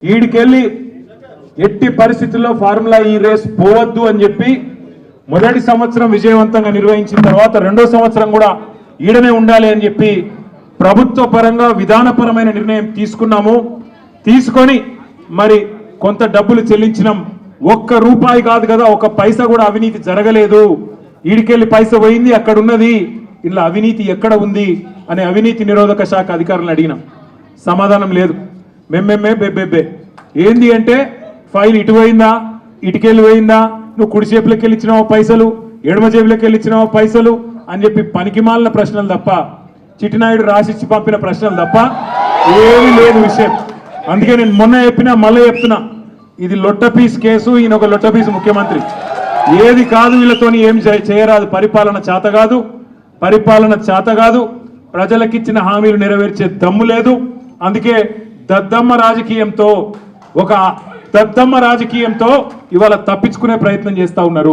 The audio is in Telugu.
ఈడికెళ్ళి ఎట్టి పరిస్థితుల్లో ఫార్ములా ఈ రేస్ పోవద్దు అని చెప్పి మొదటి సంవత్సరం విజయవంతంగా నిర్వహించిన తర్వాత రెండో సంవత్సరం కూడా ఈడనే ఉండాలి అని చెప్పి ప్రభుత్వ పరంగా విధానపరమైన నిర్ణయం తీసుకున్నాము. తీసుకొని మరి కొంత డబ్బులు చెల్లించినాం. ఒక్క రూపాయి కాదు కదా, ఒక పైసా కూడా అవినీతి జరగలేదు. ఈడికెళ్ళి పైస పోయింది, అక్కడ ఉన్నది, ఇలా అవినీతి ఎక్కడ ఉంది అనే అవినీతి నిరోధక శాఖ అధికారులను అడిగినాం. సమాధానం లేదు. మెమ్మెమ్మే బెబ్బెబ్బే. ఏంది అంటే ఫైల్ ఇటు పోయిందా, ఇటుకెళ్ళి పోయిందా, నువ్వు కుడి చేపులకి వెళ్ళి ఇచ్చినావో పైసలు, ఎడమ జేబులకి వెళ్ళి ఇచ్చినావో పైసలు అని చెప్పి పనికిమాలిన ప్రశ్నలు తప్ప, చిట్టినాయుడు రాసిచ్చి పంపిన ప్రశ్నలు తప్ప ఏమీ లేదు విషయం. అందుకే నేను మొన్న చెప్పినా మళ్ళీ చెప్తున్నా, ఇది లొట్టపీస్ కేసు. ఈయన ఒక లొట్టపీస్ ముఖ్యమంత్రి. ఏది కాదు, వీళ్ళతోని ఏం చేయరాదు. పరిపాలన చేత కాదు, పరిపాలన చేత కాదు. ప్రజలకిచ్చిన హామీలు నెరవేర్చే దమ్ము లేదు. అందుకే దద్దమ్మ రాజకీయంతో ఇవాళ తప్పించుకునే ప్రయత్నం చేస్తా ఉన్నారు.